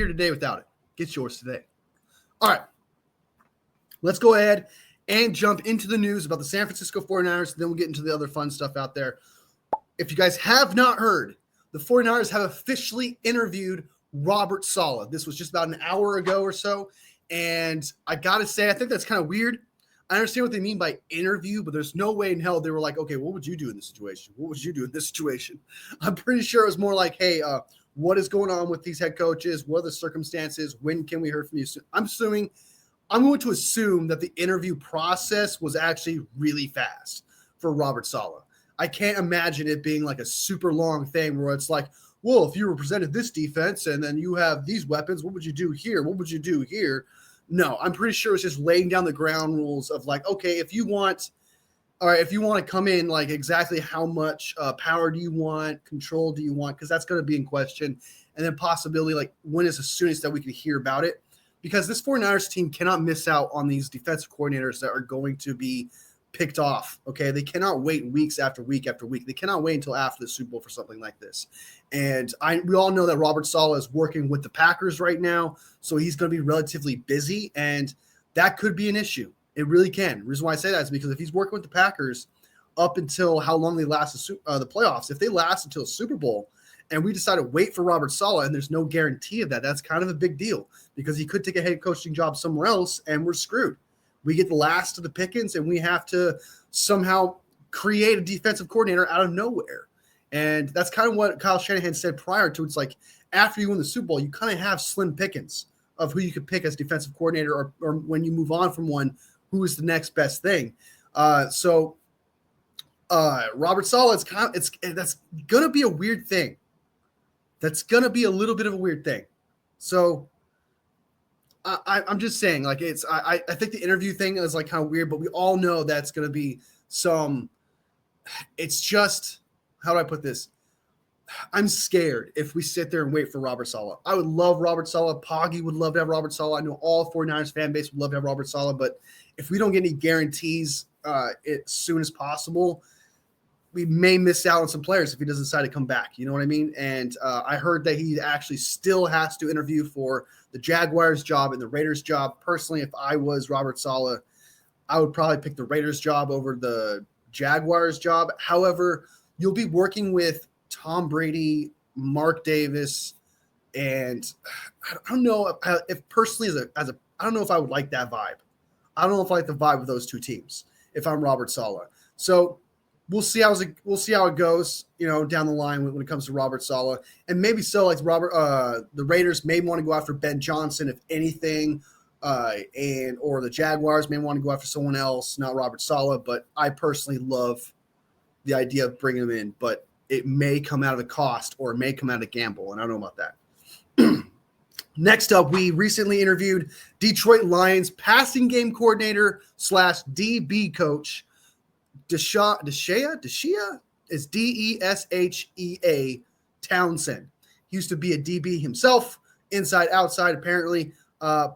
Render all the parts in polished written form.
here today without it. Get yours today. All right. Let's go ahead and jump into the news about the San Francisco 49ers. Then we'll get into the other fun stuff out there. If you guys have not heard, the 49ers have officially interviewed Robert Saleh. This was just about an hour ago or so. And I got to say, I think that's kind of weird. I understand what they mean by interview, but there's no way in hell they were like, okay, what would you do in this situation? What would you do in this situation? I'm pretty sure it was more like, hey, what is going on with these head coaches? What are the circumstances? When can we hear from you? I'm going to assume that the interview process was actually really fast for Robert Saleh. I can't imagine it being like a super long thing where it's like, well, if you were presented this defense and then you have these weapons, what would you do here? What would you do here? No, I'm pretty sure it's just laying down the ground rules of like, okay, if you want to come in, like exactly how much power do you want, control do you want? Because that's going to be in question. And then possibility like when is the soonest that we can hear about it? Because this 49ers team cannot miss out on these defensive coordinators that are going to be picked off. Okay. They cannot wait weeks after week after week. They cannot wait until after the Super Bowl for something like this. And we all know that Robert Saleh is working with the Packers right now. So he's going to be relatively busy, and that could be an issue. It really can. The reason why I say that is because if he's working with the Packers up until how long they last the playoffs, if they last until Super Bowl and we decide to wait for Robert Saleh and there's no guarantee of that, that's kind of a big deal because he could take a head coaching job somewhere else and we're screwed. We get the last of the pickings and we have to somehow create a defensive coordinator out of nowhere. And that's kind of what Kyle Shanahan said prior to. It's like after you win the Super Bowl, you kind of have slim pickings of who you could pick as defensive coordinator or when you move on from one, who is the next best thing. So Robert Saleh, that's going to be a weird thing. That's going to be a little bit of a weird thing. So I'm just saying, like, I think the interview thing is like kind of weird, but we all know that's going to be it's just, how do I put this? I'm scared if we sit there and wait for Robert Saleh. I would love Robert Saleh. Poggy would love to have Robert Saleh. I know all 49ers fan base would love to have Robert Saleh, but if we don't get any guarantees as soon as possible, we may miss out on some players if he doesn't decide to come back. You know what I mean? And I heard that he actually still has to interview for the Jaguars job and the Raiders job. Personally, if I was Robert Saleh, I would probably pick the Raiders job over the Jaguars job. However, you'll be working with Tom Brady, Mark Davis, and I don't know if personally I don't know if I would like that vibe. I don't know if I like the vibe of those two teams if I'm Robert Saleh. So we'll see how it goes, down the line when it comes to Robert Saleh. And maybe so, like the Raiders may want to go after Ben Johnson, if anything, or the Jaguars may want to go after someone else, not Robert Saleh. But I personally love the idea of bringing him in, but it may come out of the cost or it may come out of the gamble, and I don't know about that. Next up, we recently interviewed Detroit Lions passing game coordinator / DB coach, Deshea is Deshea Townsend. He used to be a DB himself, inside, outside, apparently.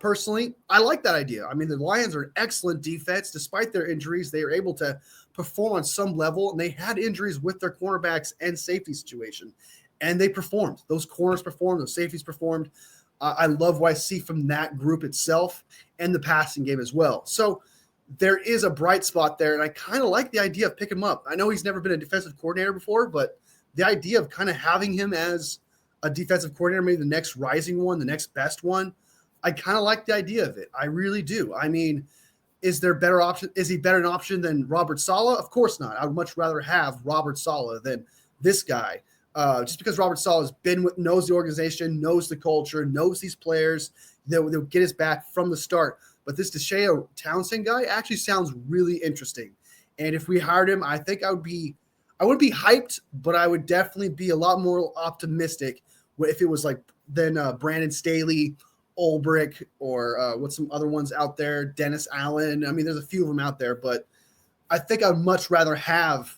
Personally, I like that idea. I mean, the Lions are an excellent defense. Despite their injuries, they are able to perform on some level, and they had injuries with their cornerbacks and safety situation, and they performed. Those corners performed. Those safeties performed. I love what I see from that group itself and the passing game as well. So there is a bright spot there, and I kind of like the idea of picking him up. I know he's never been a defensive coordinator before, but the idea of kind of having him as a defensive coordinator, maybe the next rising one, the next best one, I kind of like the idea of it. I really do. I mean, is there better option? Is he better an option than Robert Saleh? Of course not. I would much rather have Robert Saleh than this guy. Just because Robert Saleh knows the organization, knows the culture, knows these players, they'll get his back from the start. But this Deshea Townsend guy actually sounds really interesting. And if we hired him, I think I wouldn't be hyped, but I would definitely be a lot more optimistic if it was like than Brandon Staley, Ulbrich, or what's some other ones out there, Dennis Allen. I mean, there's a few of them out there, but I think I'd much rather have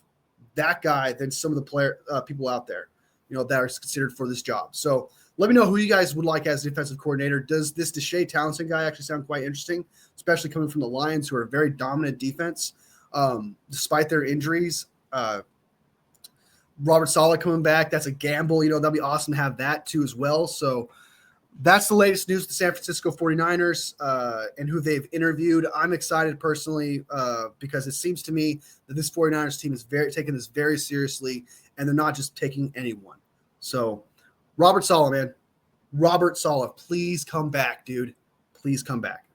that guy than some of the people out there, that are considered for this job. So let me know who you guys would like as defensive coordinator. Does this Deshea Townsend guy actually sound quite interesting, especially coming from the Lions, who are a very dominant defense, despite their injuries? Robert Saleh coming back, that's a gamble. That'd be awesome to have that too as well. So that's the latest news with the San Francisco 49ers and who they've interviewed. I'm excited personally because it seems to me that this 49ers team is taking this very seriously, and they're not just taking anyone. So, Robert Saleh, man. Robert Saleh, please come back, dude. Please come back.